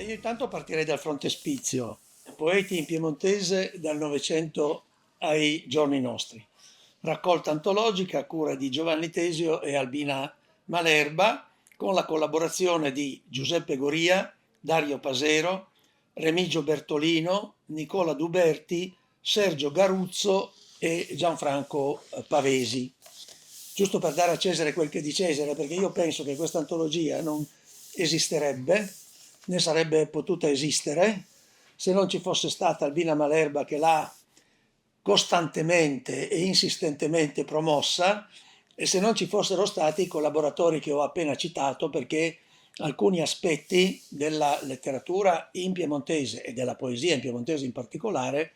Io intanto partirei dal frontespizio, poeti in piemontese dal Novecento ai giorni nostri. Raccolta antologica a cura di Giovanni Tesio e Albina Malerba, con la collaborazione di Giuseppe Goria, Dario Pasero, Remigio Bertolino, Nicola Duberti, Sergio Garuzzo e Gianfranco Pavesi. Giusto per dare a Cesare quel che è di Cesare, perché io penso che questa antologia non esisterebbe, né sarebbe potuta esistere, se non ci fosse stata Albina Malerba che l'ha costantemente e insistentemente promossa e se non ci fossero stati i collaboratori che ho appena citato, perché alcuni aspetti della letteratura in piemontese e della poesia in piemontese in particolare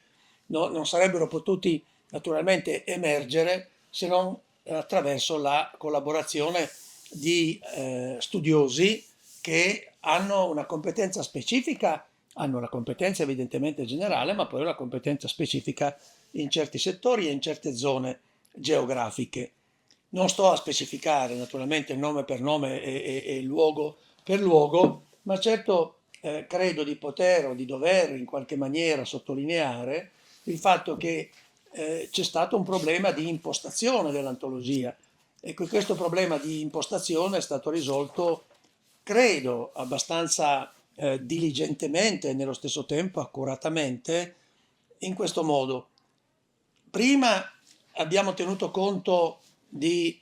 non sarebbero potuti naturalmente emergere se non attraverso la collaborazione di studiosi che hanno una competenza specifica, hanno una competenza evidentemente generale, ma poi una competenza specifica in certi settori e in certe zone geografiche. Non sto a specificare naturalmente nome per nome e luogo per luogo, ma certo credo di poter o di dover in qualche maniera sottolineare il fatto che c'è stato un problema di impostazione dell'antologia e che questo problema di impostazione è stato risolto, credo, abbastanza diligentemente e nello stesso tempo accuratamente in questo modo. Prima abbiamo tenuto conto di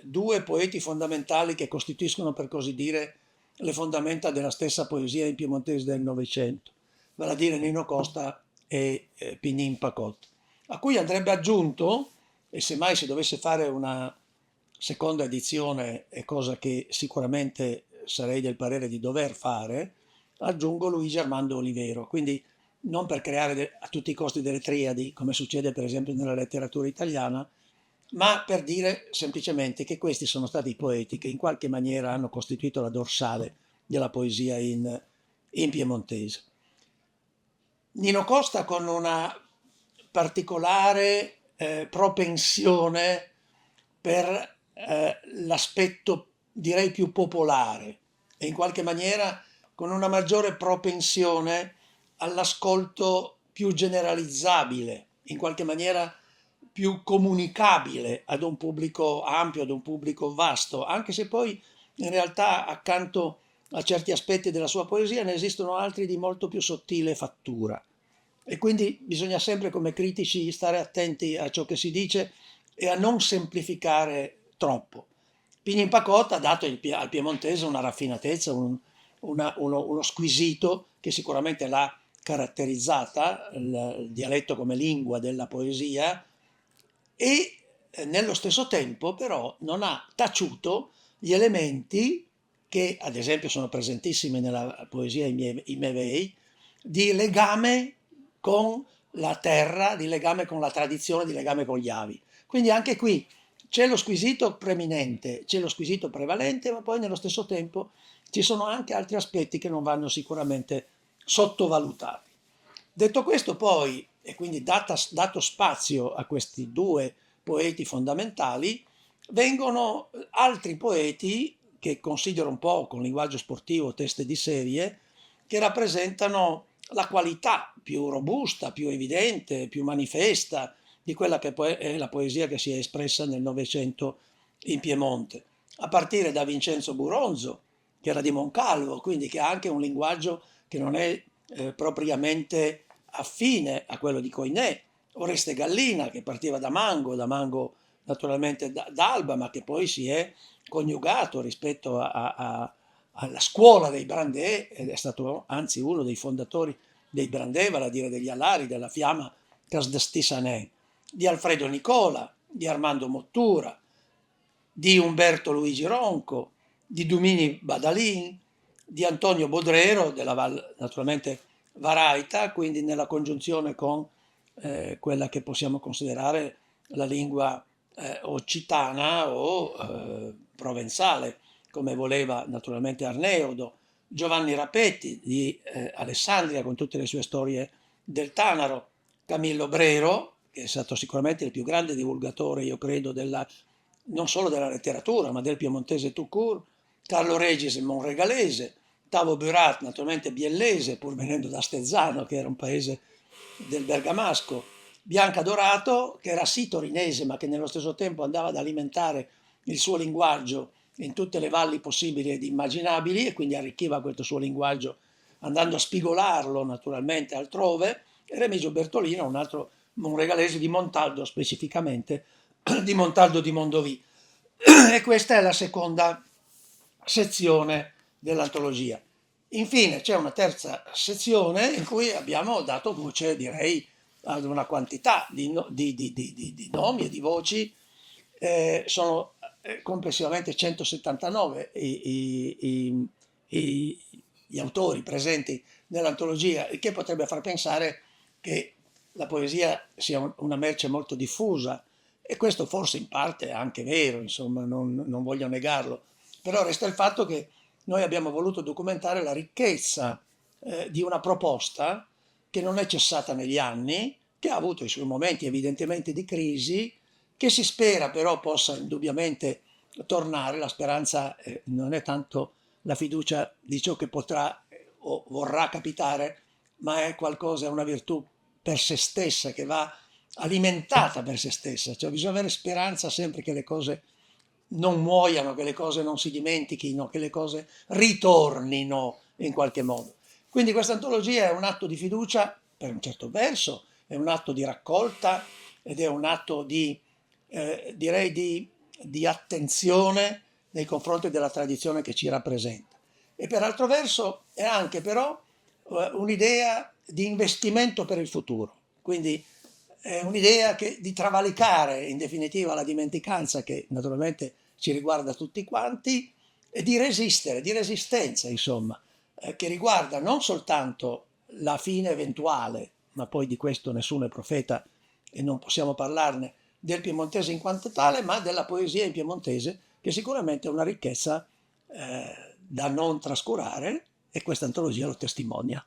due poeti fondamentali che costituiscono, per così dire, le fondamenta della stessa poesia in piemontese del Novecento, vale a dire Nino Costa e Pignin Pacot, a cui andrebbe aggiunto, e se mai si dovesse fare una seconda edizione, è cosa che sicuramente sarei del parere di dover fare, aggiungo Luigi Armando Olivero, quindi non per creare a tutti i costi delle triadi, come succede per esempio nella letteratura italiana, ma per dire semplicemente che questi sono stati i poeti che in qualche maniera hanno costituito la dorsale della poesia in piemontese. Nino Costa con una particolare propensione per l'aspetto direi più popolare e in qualche maniera con una maggiore propensione all'ascolto più generalizzabile, in qualche maniera più comunicabile ad un pubblico ampio, ad un pubblico vasto, anche se poi in realtà accanto a certi aspetti della sua poesia ne esistono altri di molto più sottile fattura. E quindi bisogna sempre come critici stare attenti a ciò che si dice e a non semplificare troppo. Pignin Pacot ha dato al piemontese una raffinatezza, uno squisito che sicuramente l'ha caratterizzata, il dialetto come lingua della poesia, e nello stesso tempo però non ha taciuto gli elementi che ad esempio sono presentissimi nella poesia I Mevei, di legame con la terra, di legame con la tradizione, di legame con gli avi. Quindi anche qui c'è lo squisito preminente, c'è lo squisito prevalente, ma poi nello stesso tempo ci sono anche altri aspetti che non vanno sicuramente sottovalutati. Detto questo poi, e quindi dato spazio a questi due poeti fondamentali, vengono altri poeti che considero un po' con linguaggio sportivo teste di serie, che rappresentano la qualità più robusta, più evidente, più manifesta di quella che è la poesia che si è espressa nel Novecento in Piemonte, a partire da Vincenzo Buronzo, che era di Moncalvo, quindi che ha anche un linguaggio che non è propriamente affine a quello di Coinè, Oreste Gallina, che partiva da Mango naturalmente d'Alba, ma che poi si è coniugato rispetto alla scuola dei Brandè ed è stato anzi uno dei fondatori dei Brandè, vale a dire degli Alari, della Fiamma Casdestisanè, di Alfredo Nicola, di Armando Mottura, di Umberto Luigi Ronco, di Dumini Badalin, di Antonio Bodrero, della Val naturalmente Varaita, quindi nella congiunzione con quella che possiamo considerare la lingua occitana o provenzale, come voleva naturalmente Arneodo, Giovanni Rapetti di Alessandria con tutte le sue storie del Tanaro, Camillo Brero, che è stato sicuramente il più grande divulgatore, io credo, non solo della letteratura, ma del piemontese tout court, Carlo Regis il monregalese, Tavo Burat, naturalmente biellese, pur venendo da Stezzano, che era un paese del Bergamasco, Bianca Dorato, che era sì torinese, ma che nello stesso tempo andava ad alimentare il suo linguaggio in tutte le valli possibili ed immaginabili, e quindi arricchiva questo suo linguaggio andando a spigolarlo naturalmente altrove, e Remigio Bertolino, un altro monregalese di Montaldo specificamente, di Montaldo di Mondovì. E questa è la seconda sezione dell'antologia. Infine c'è una terza sezione in cui abbiamo dato voce, direi, ad una quantità di nomi e di voci. Sono complessivamente 179 gli autori presenti nell'antologia, il che potrebbe far pensare che la poesia sia una merce molto diffusa, e questo forse in parte è anche vero, insomma, non voglio negarlo, però resta il fatto che noi abbiamo voluto documentare la ricchezza di una proposta che non è cessata negli anni, che ha avuto i suoi momenti evidentemente di crisi, che si spera però possa indubbiamente tornare. La speranza non è tanto la fiducia di ciò che potrà o vorrà capitare, ma è qualcosa, è una virtù per se stessa, che va alimentata per se stessa, cioè bisogna avere speranza sempre che le cose non muoiano, che le cose non si dimentichino, che le cose ritornino in qualche modo. Quindi questa antologia è un atto di fiducia, per un certo verso, è un atto di raccolta ed è un atto direi di attenzione nei confronti della tradizione che ci rappresenta. E per altro verso è anche però un'idea di investimento per il futuro, quindi è un'idea di travalicare in definitiva la dimenticanza, che naturalmente ci riguarda tutti quanti, e di resistere, di resistenza, insomma, che riguarda non soltanto la fine eventuale, ma poi di questo nessuno è profeta e non possiamo parlarne, del piemontese in quanto tale, ma della poesia in piemontese, che sicuramente è una ricchezza da non trascurare, e questa antologia lo testimonia.